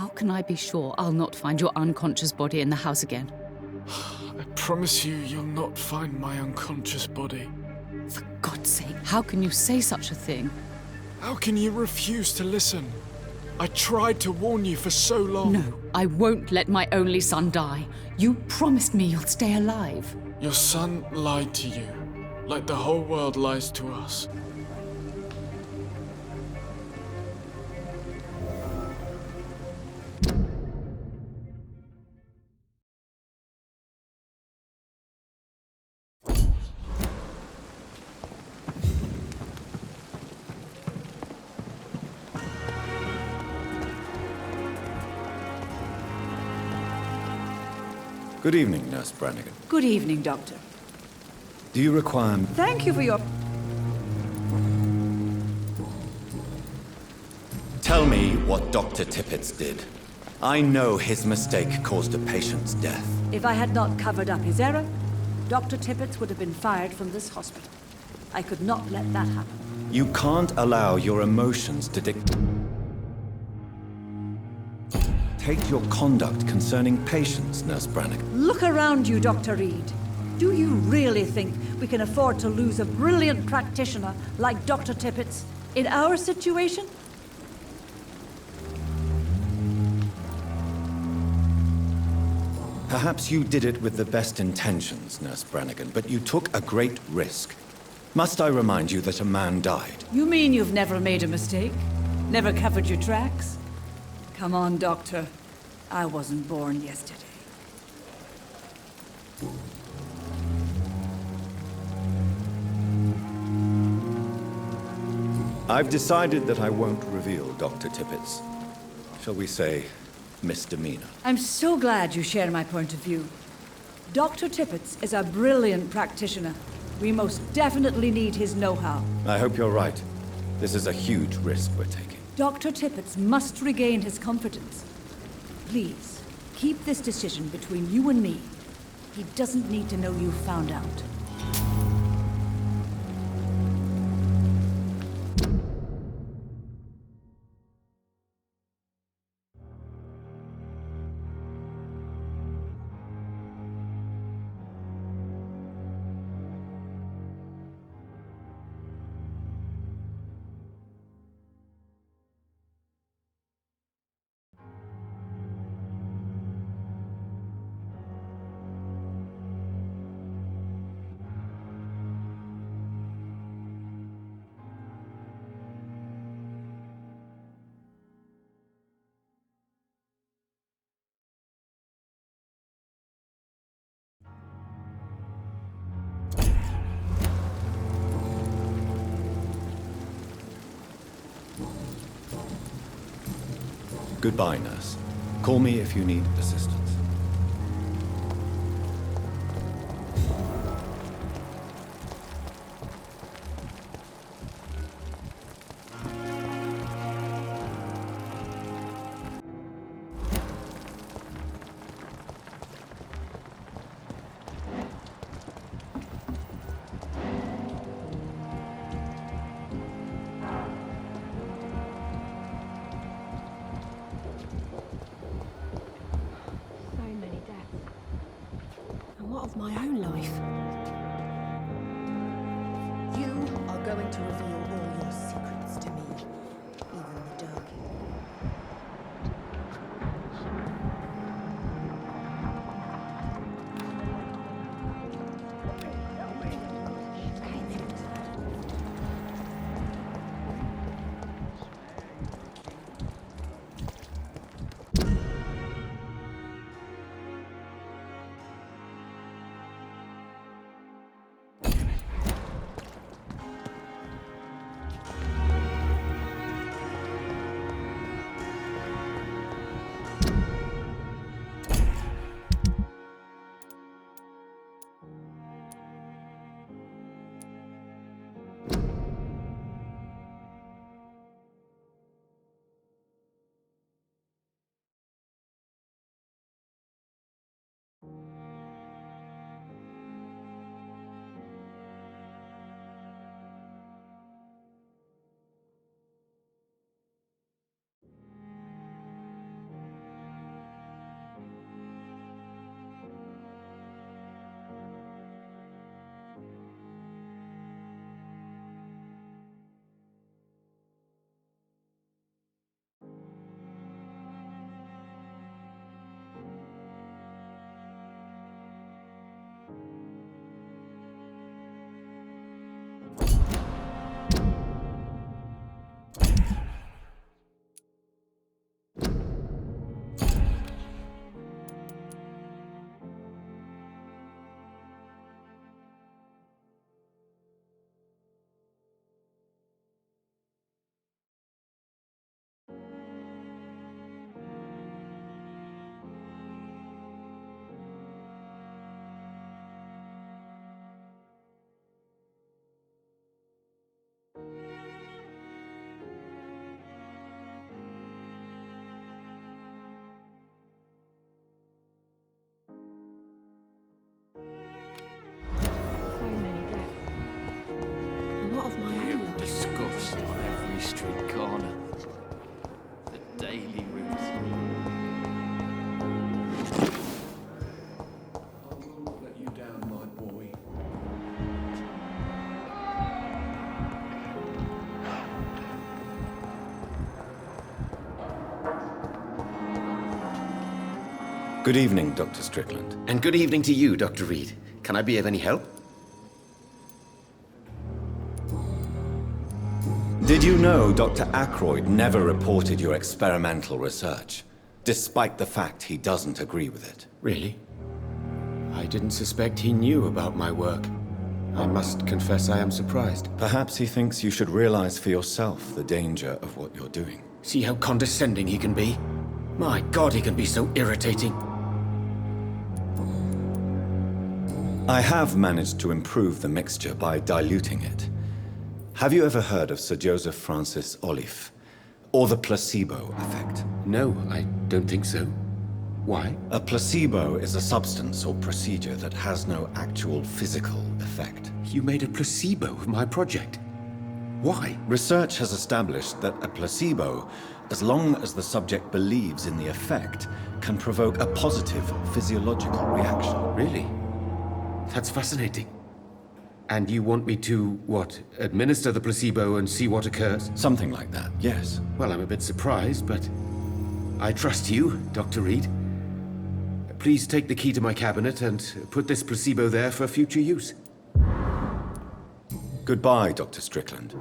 How can I be sure I'll not find your unconscious body in the house again? I promise you'll not find my unconscious body. For God's sake, how can you say such a thing? How can you refuse to listen? I tried to warn you for so long. No, I won't let my only son die. You promised me you'll stay alive. Your son lied to you, like the whole world lies to us. Good evening, Nurse Brannigan. Good evening, Doctor. Do you require... Thank you for your... Tell me what Dr. Tippett did. I know his mistake caused a patient's death. If I had not covered up his error, Dr. Tippett would have been fired from this hospital. I could not let that happen. You can't allow your emotions to dictate your conduct concerning patients, Nurse Brannigan. Look around you, Dr. Reed. Do you really think we can afford to lose a brilliant practitioner like Dr. Tippett in our situation? Perhaps you did it with the best intentions, Nurse Brannigan, but you took a great risk. Must I remind you that a man died? You mean you've never made a mistake? Never covered your tracks? Come on, Doctor. I wasn't born yesterday. I've decided that I won't reveal Dr. Tippett's, shall we say, misdemeanor. I'm so glad you share my point of view. Dr. Tippett is a brilliant practitioner. We most definitely need his know-how. I hope you're right. This is a huge risk we're taking. Dr. Tippett must regain his confidence. Please, keep this decision between you and me. He doesn't need to know you found out. Goodbye, nurse. Call me if you need assistance. What of my own life? You are going to reveal all your secrets to me, even the dark. Good evening, Dr. Strickland. And good evening to you, Dr. Reed. Can I be of any help? Did you know Dr. Ackroyd never reported your experimental research, despite the fact he doesn't agree with it? Really? I didn't suspect he knew about my work. I must confess I am surprised. Perhaps he thinks you should realize for yourself the danger of what you're doing. See how condescending he can be? My God, he can be so irritating. I have managed to improve the mixture by diluting it. Have you ever heard of Sir Joseph Francis Olive, or the placebo effect? No, I don't think so. Why? A placebo is a substance or procedure that has no actual physical effect. You made a placebo of my project. Why? Research has established that a placebo, as long as the subject believes in the effect, can provoke a positive physiological reaction. Really? That's fascinating. And you want me to, what, administer the placebo and see what occurs? Something like that, yes. Well, I'm a bit surprised, but I trust you, Dr. Reed. Please take the key to my cabinet and put this placebo there for future use. Goodbye, Dr. Strickland.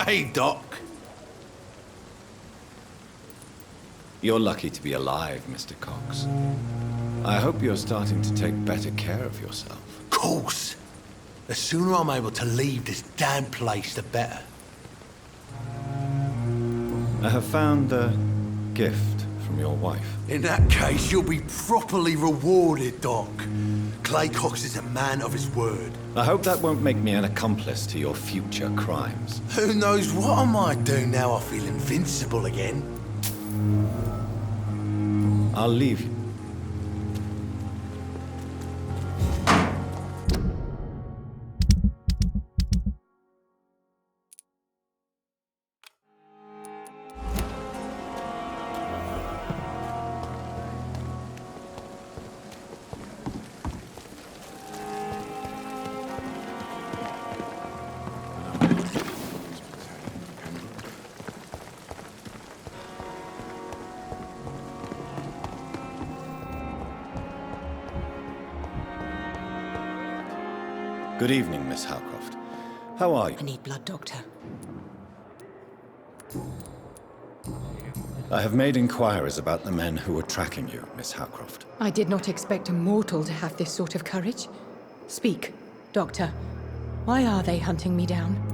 Hey, Doc. You're lucky to be alive, Mr. Cox. I hope you're starting to take better care of yourself. Course. The sooner I'm able to leave this damn place, the better. I have found a gift from your wife. In that case, you'll be properly rewarded, Doc. Clay Cox is a man of his word. I hope that won't make me an accomplice to your future crimes. Who knows what I might do now I feel invincible again. I'll leave you. Good evening, Miss Howcroft. How are you? I need blood, Doctor. I have made inquiries about the men who were tracking you, Miss Howcroft. I did not expect a mortal to have this sort of courage. Speak, Doctor. Why are they hunting me down?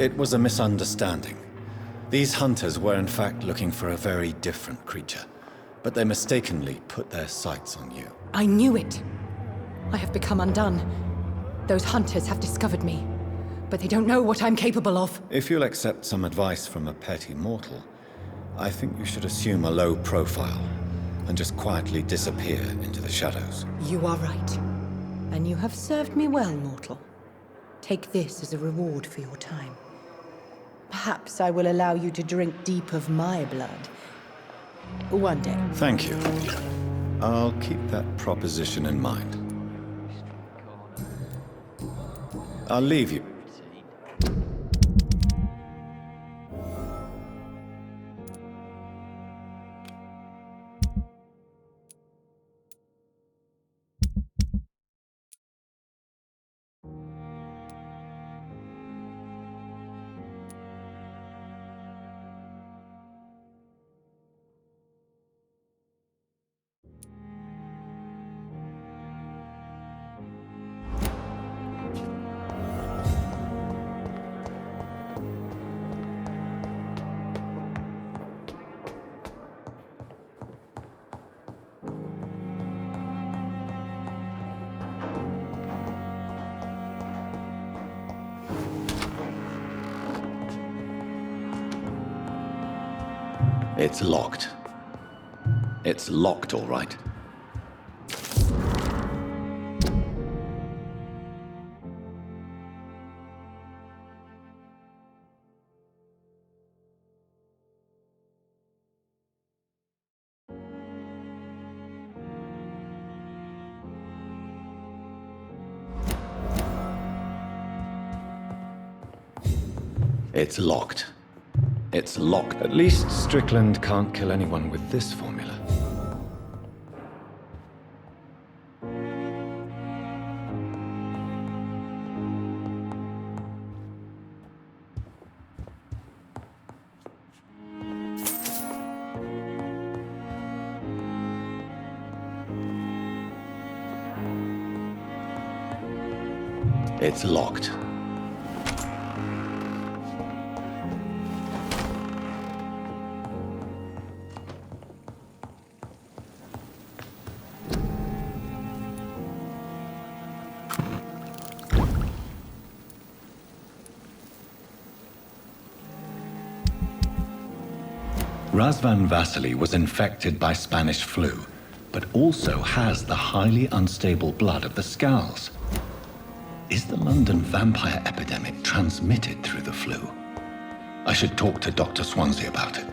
It was a misunderstanding. These hunters were in fact looking for a very different creature, but they mistakenly put their sights on you. I knew it. I have become undone. Those hunters have discovered me, but they don't know what I'm capable of. If you'll accept some advice from a petty mortal, I think you should assume a low profile and just quietly disappear into the shadows. You are right. And you have served me well, mortal. Take this as a reward for your time. Perhaps I will allow you to drink deep of my blood. One day. Thank you. I'll keep that proposition in mind. I'll leave you. It's locked. It's locked, all right. It's locked. It's locked. At least Strickland can't kill anyone with this formula. It's locked. Razvan Vasily was infected by Spanish flu, but also has the highly unstable blood of the Scowls. Is the London vampire epidemic transmitted through the flu? I should talk to Dr. Swansea about it.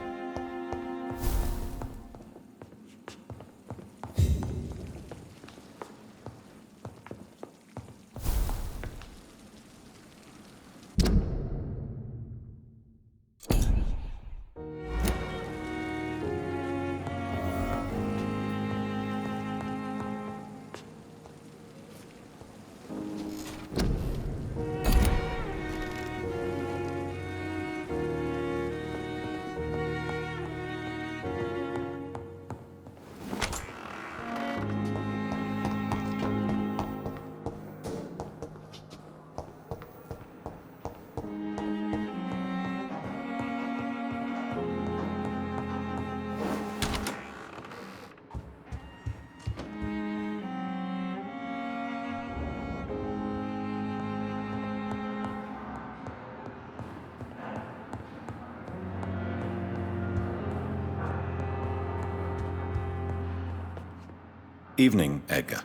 Evening, Edgar.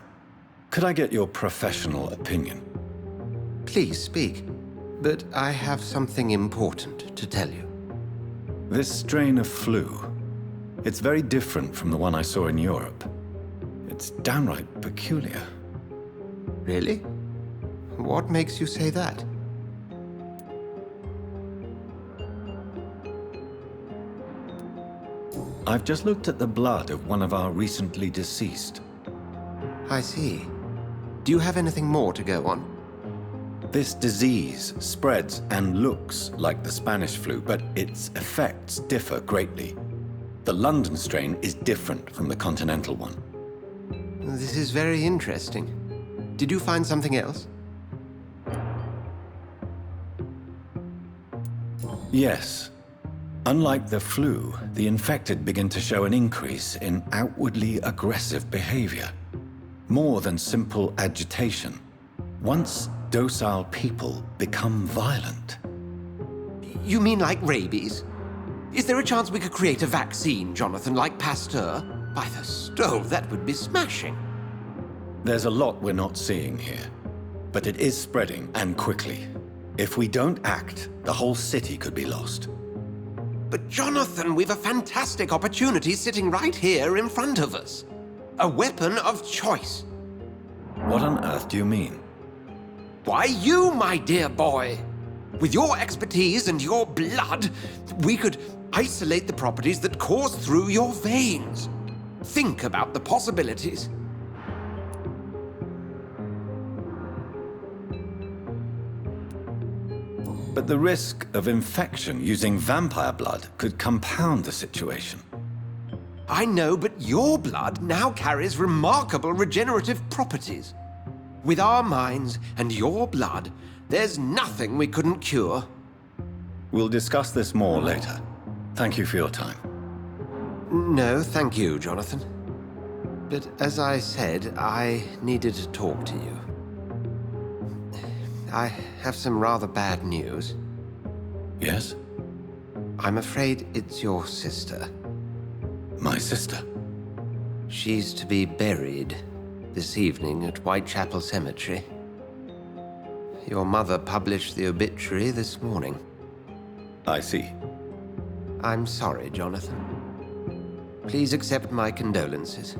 Could I get your professional opinion? Please speak, but I have something important to tell you. This strain of flu, it's very different from the one I saw in Europe. It's downright peculiar. Really? What makes you say that? I've just looked at the blood of one of our recently deceased. I see. Do you have anything more to go on? This disease spreads and looks like the Spanish flu, but its effects differ greatly. The London strain is different from the continental one. This is very interesting. Did you find something else? Yes. Unlike the flu, the infected begin to show an increase in outwardly aggressive behavior. More than simple agitation. Once docile people become violent. You mean like rabies? Is there a chance we could create a vaccine, Jonathan, like Pasteur? By the stove, that would be smashing. There's a lot we're not seeing here, but it is spreading, and quickly. If we don't act, the whole city could be lost. But Jonathan, we've a fantastic opportunity sitting right here in front of us. A weapon of choice. What on earth do you mean? Why, you, my dear boy. With your expertise and your blood, we could isolate the properties that course through your veins. Think about the possibilities. But the risk of infection using vampire blood could compound the situation. I know, but your blood now carries remarkable regenerative properties. With our minds and your blood, there's nothing we couldn't cure. We'll discuss this more later. Thank you for your time. No, thank you, Jonathan. But as I said, I needed to talk to you. I have some rather bad news. Yes? I'm afraid it's your sister. My sister? She's to be buried this evening at Whitechapel Cemetery. Your mother published the obituary this morning. I see. I'm sorry, Jonathan. Please accept my condolences.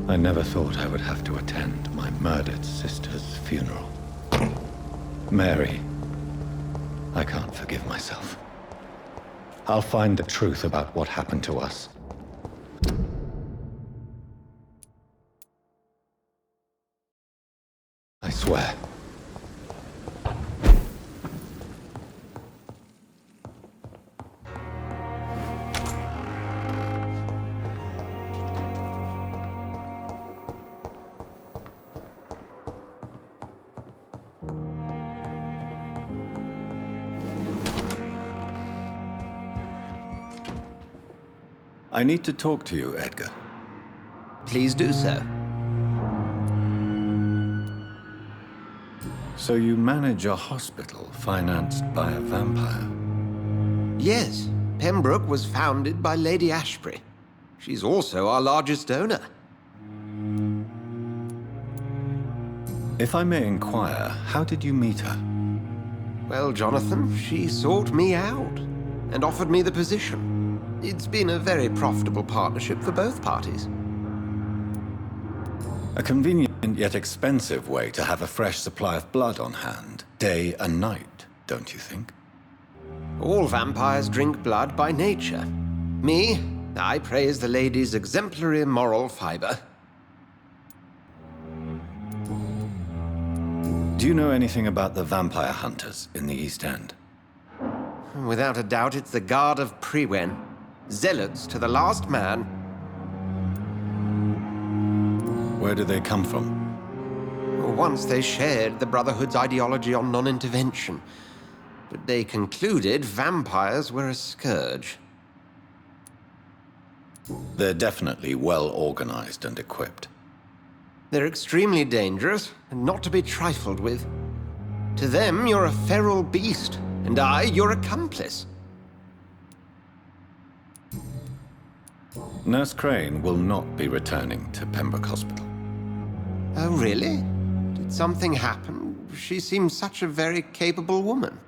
I never thought I would have to attend my murdered sister's funeral. Mary, I can't forgive myself. I'll find the truth about what happened to us. I swear. I need to talk to you, Edgar. Please do so. So you manage a hospital financed by a vampire? Yes, Pembroke was founded by Lady Ashbury. She's also our largest donor. If I may inquire, how did you meet her? Well, Jonathan, she sought me out and offered me the position. It's been a very profitable partnership for both parties. A convenient yet expensive way to have a fresh supply of blood on hand, day and night, don't you think? All vampires drink blood by nature. Me, I praise the lady's exemplary moral fiber. Do you know anything about the vampire hunters in the East End? Without a doubt, it's the Guard of Priwen. Zealots to the last man. Where do they come from? Once they shared the Brotherhood's ideology on non-intervention, but they concluded vampires were a scourge. They're definitely well organized and equipped. They're extremely dangerous and not to be trifled with. To them, you're a feral beast, and I, your accomplice. Nurse Crane will not be returning to Pembroke Hospital. Oh, really? Did something happen? She seems such a very capable woman.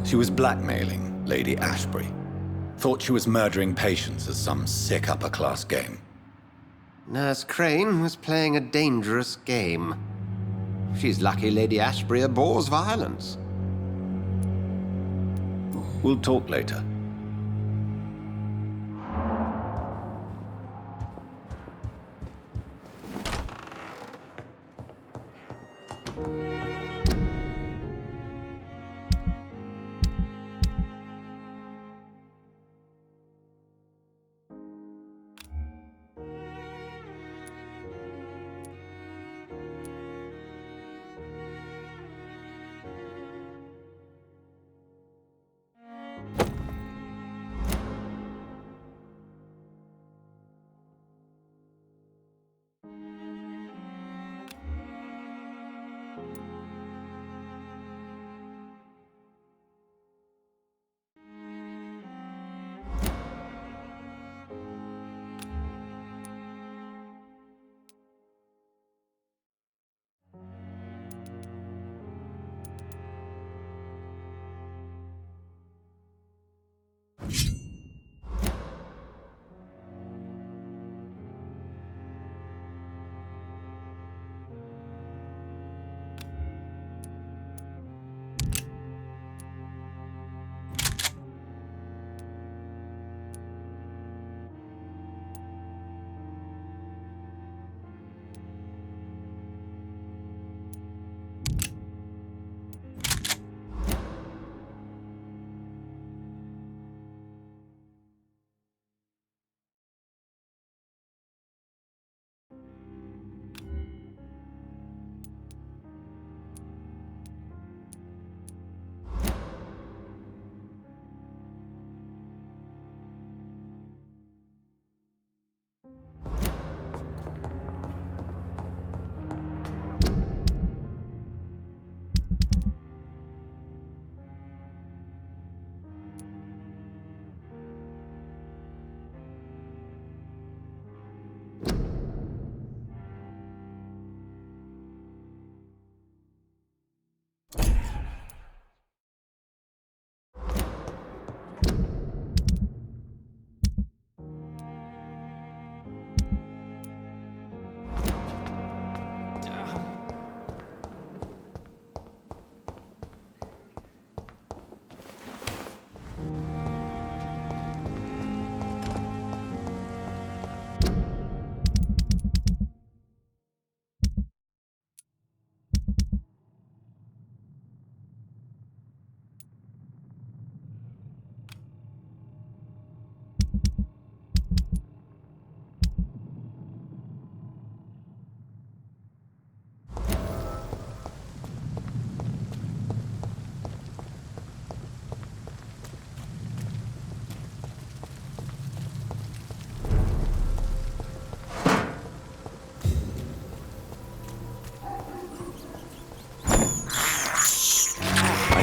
She was blackmailing Lady Ashbury. Thought she was murdering patients as some sick upper-class game. Nurse Crane was playing a dangerous game. She's lucky Lady Ashbury abhors violence. We'll talk later.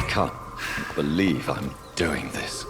can't believe I'm doing this.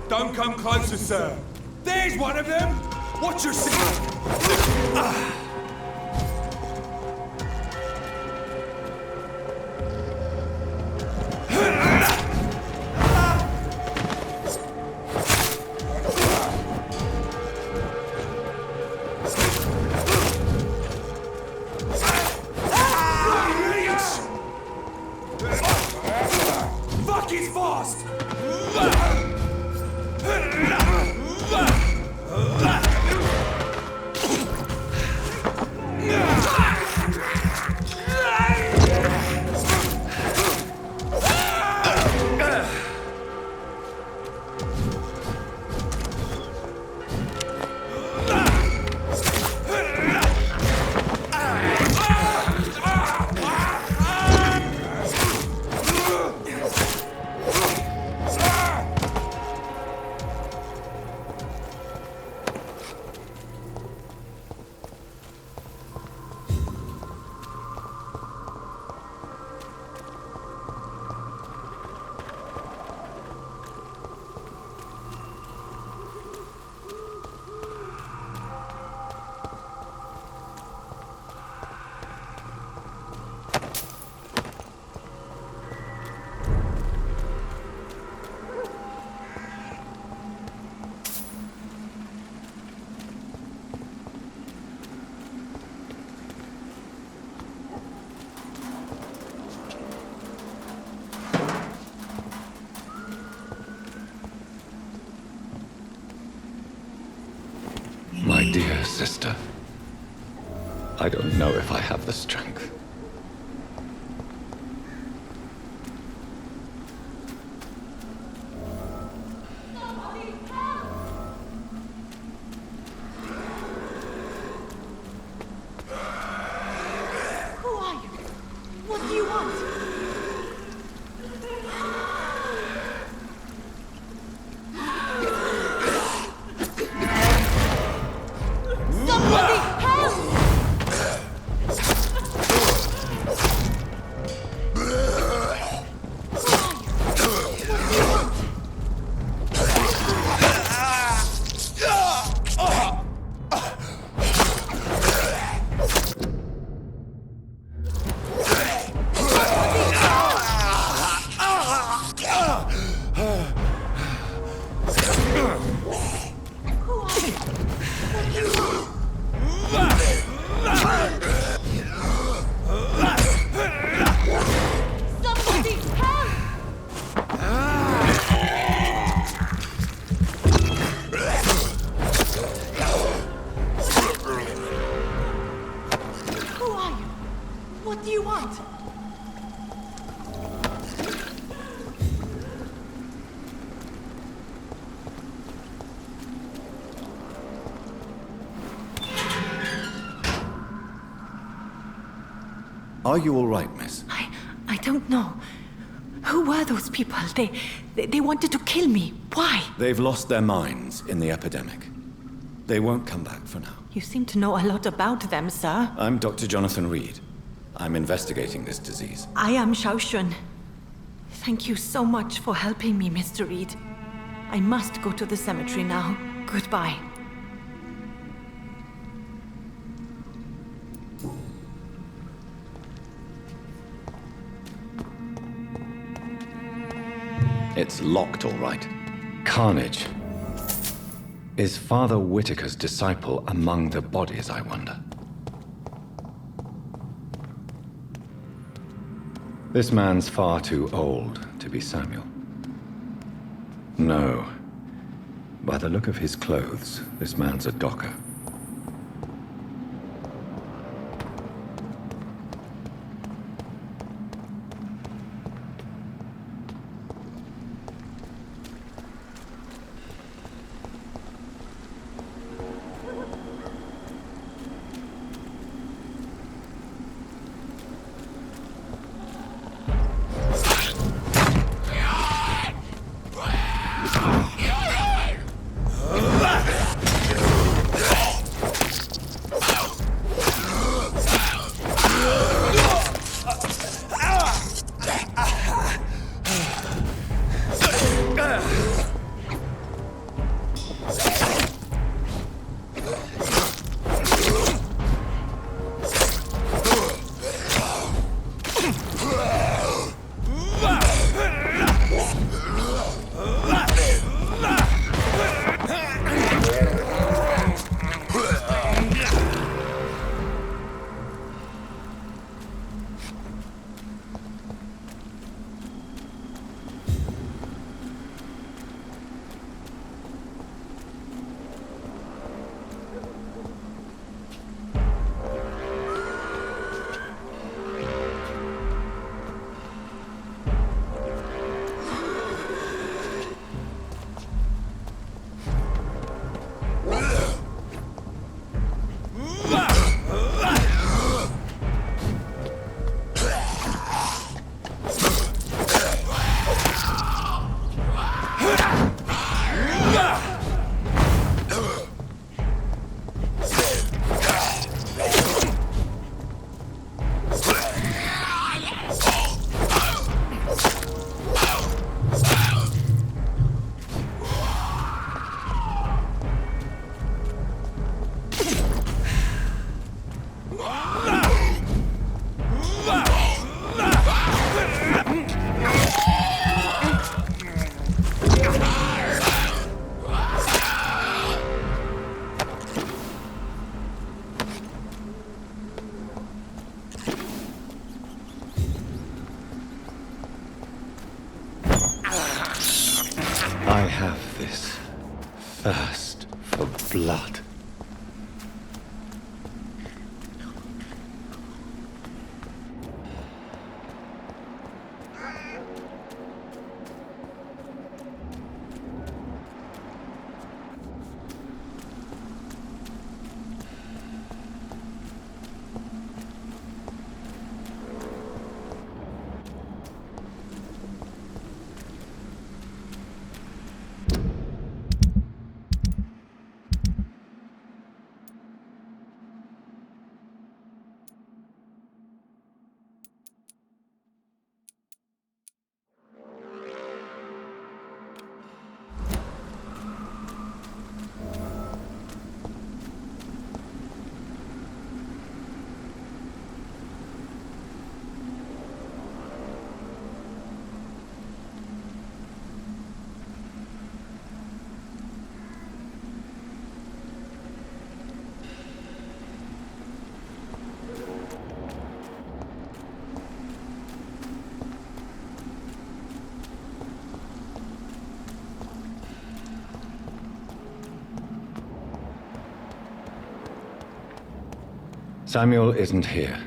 Don't come closer, sir. There's one of them! Watch your step! fast! My dear sister, I don't know if I have the strength. Who are you? What do you want? Somebody help! Somebody help! Who are you? What do you want? Are you all right, miss? I don't know. Who were those people? They wanted to kill me. Why? They've lost their minds in the epidemic. They won't come back for now. You seem to know a lot about them, sir. I'm Dr. Jonathan Reed. I'm investigating this disease. I am Shaoshun. Thank you so much for helping me, Mr. Reed. I must go to the cemetery now. Goodbye. It's locked, all right. Carnage. Is Father Whitaker's disciple among the bodies, I wonder? This man's far too old to be Samuel. No. By the look of his clothes, this man's a docker. I have this thirst for blood. Samuel isn't here.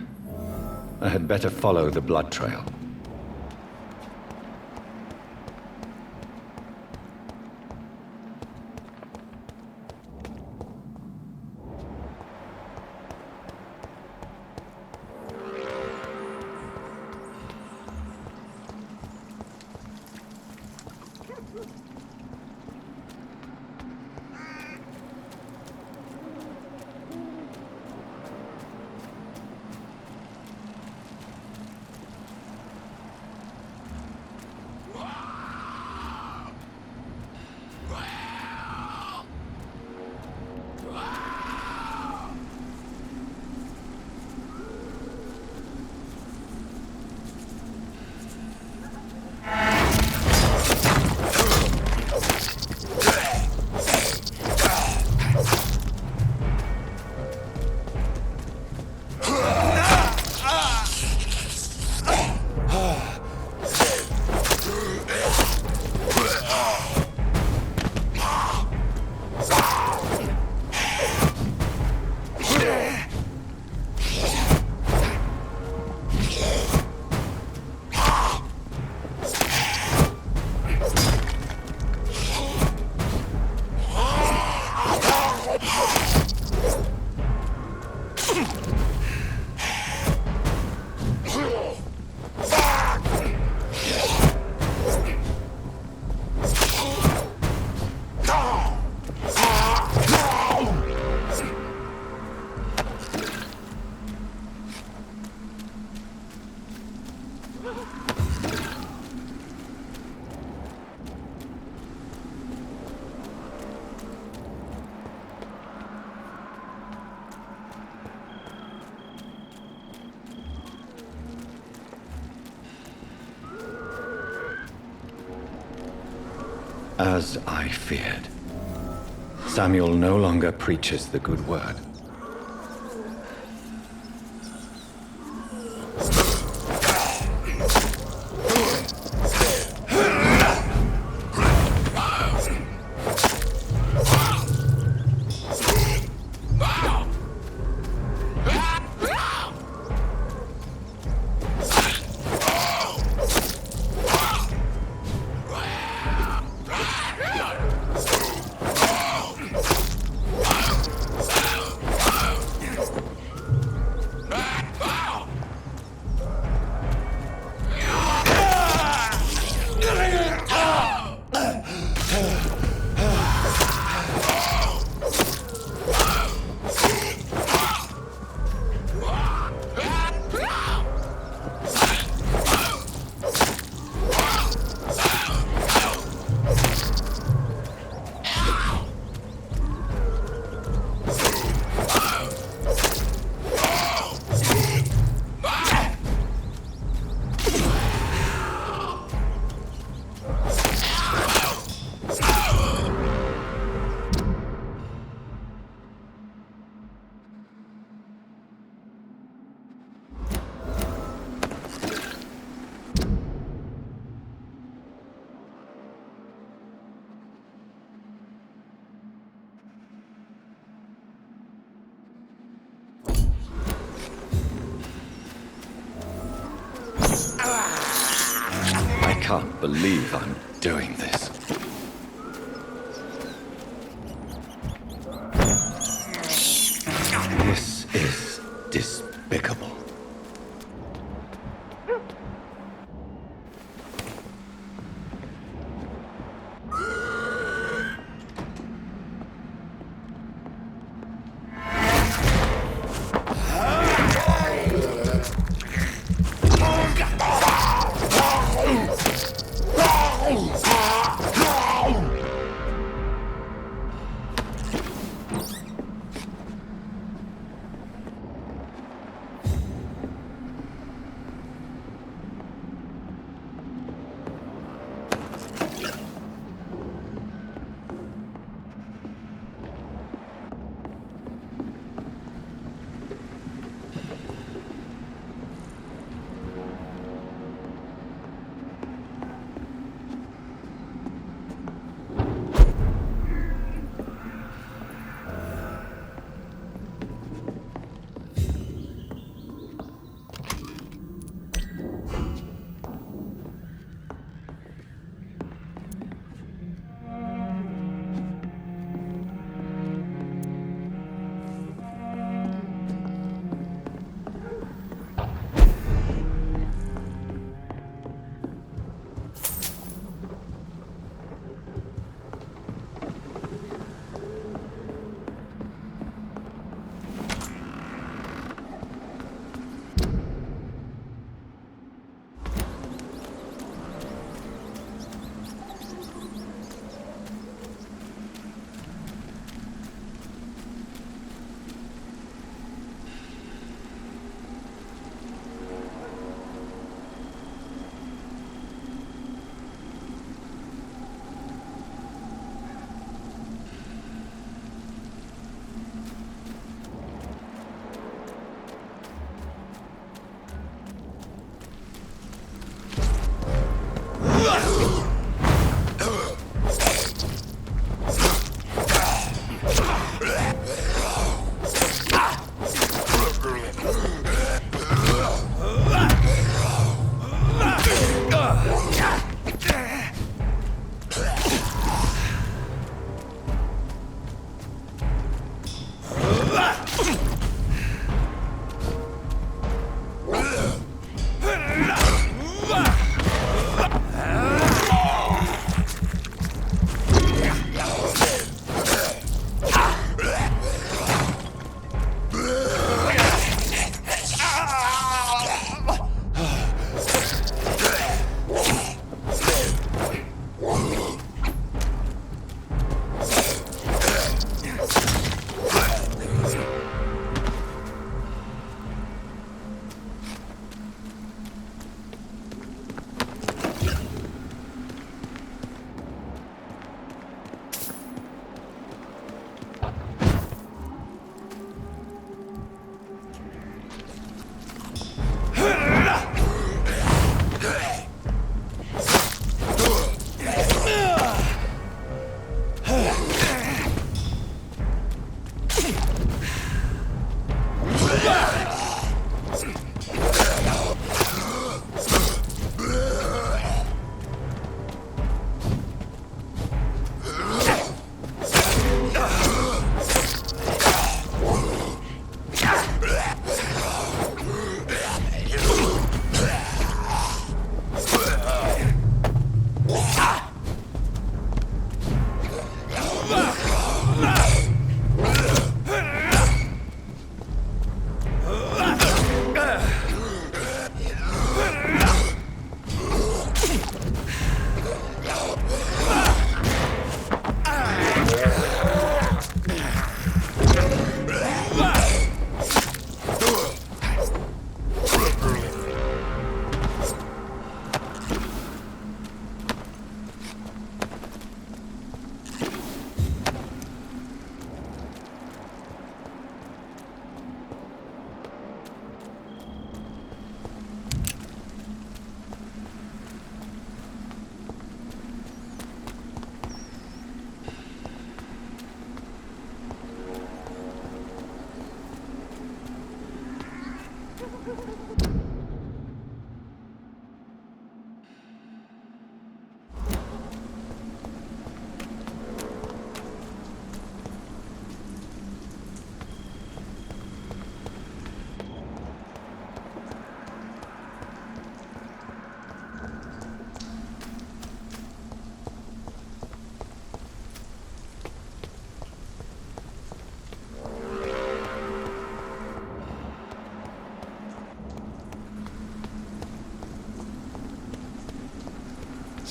I had better follow the blood trail. As I feared, Samuel no longer preaches the good word. can't believe I'm doing this. This is despicable.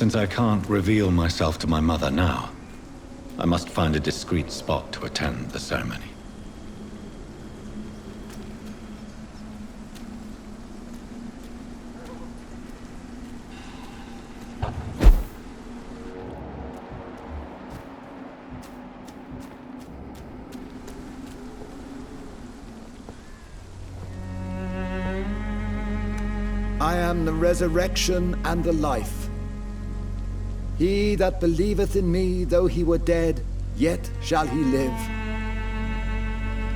Since I can't reveal myself to my mother now, I must find a discreet spot to attend the ceremony. I am the resurrection and the life. He that believeth in me, though he were dead, yet shall he live.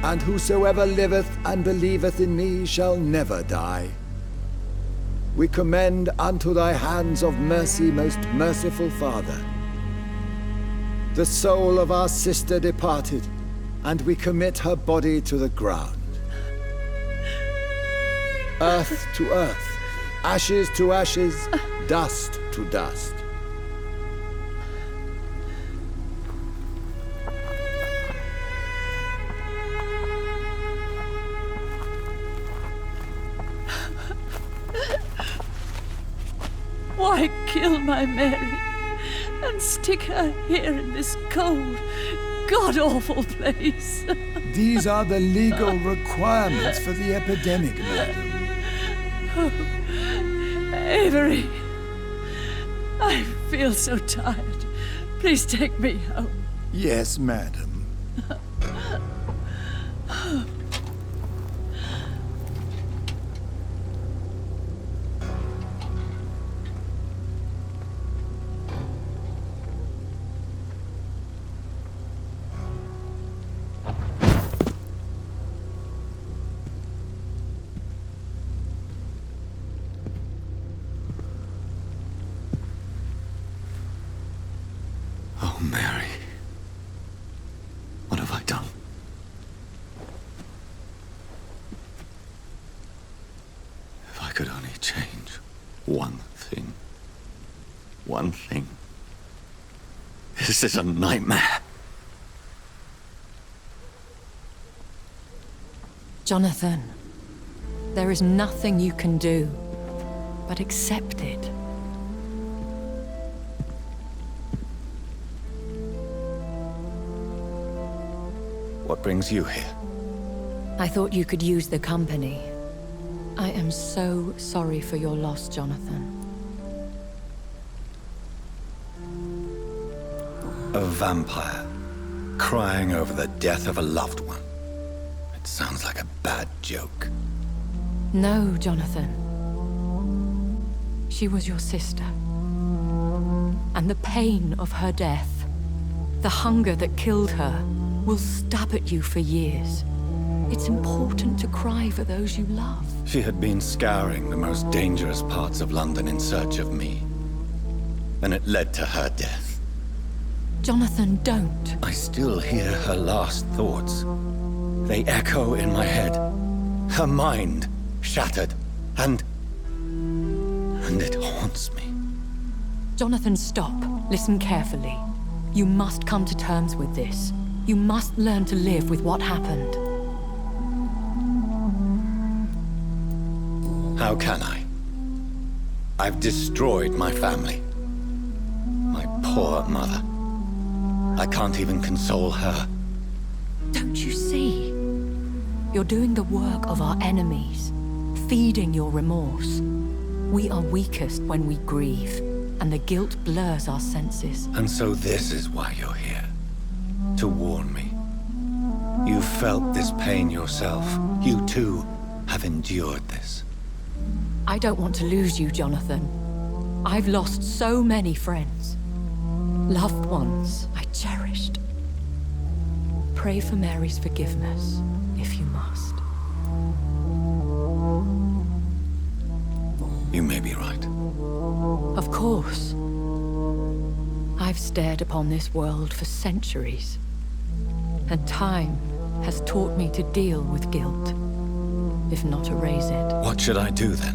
And whosoever liveth and believeth in me shall never die. We commend unto thy hands of mercy, most merciful Father, the soul of our sister departed, and we commit her body to the ground. Earth to earth, ashes to ashes, dust to dust. Why kill my Mary and stick her here in this cold, god-awful place? These are the legal requirements for the epidemic, madam. Oh, Avery, I feel so tired. Please take me home. Yes, madam. Oh, Mary. What have I done? If I could only change one thing. One thing. This is a nightmare. Jonathan, there is nothing you can do but accept it. What brings you here? I thought you could use the company. I am so sorry for your loss, Jonathan. A vampire, crying over the death of a loved one. It sounds like a bad joke. No, Jonathan. She was your sister. And the pain of her death, the hunger that killed her, will stab at you for years. It's important to cry for those you love. She had been scouring the most dangerous parts of London in search of me. And it led to her death. Jonathan, don't. I still hear her last thoughts. They echo in my head. Her mind shattered, and it haunts me. Jonathan, stop. Listen carefully. You must come to terms with this. You must learn to live with what happened. How can I? I've destroyed my family. My poor mother. I can't even console her. Don't you see? You're doing the work of our enemies, feeding your remorse. We are weakest when we grieve, and the guilt blurs our senses. And so this is why you're here. To warn me. You've felt this pain yourself. You too have endured this. I don't want to lose you, Jonathan. I've lost so many friends. Loved ones I cherished. Pray for Mary's forgiveness, if you must. You may be right. Of course. I've stared upon this world for centuries. And time has taught me to deal with guilt, if not erase it. What should I do then?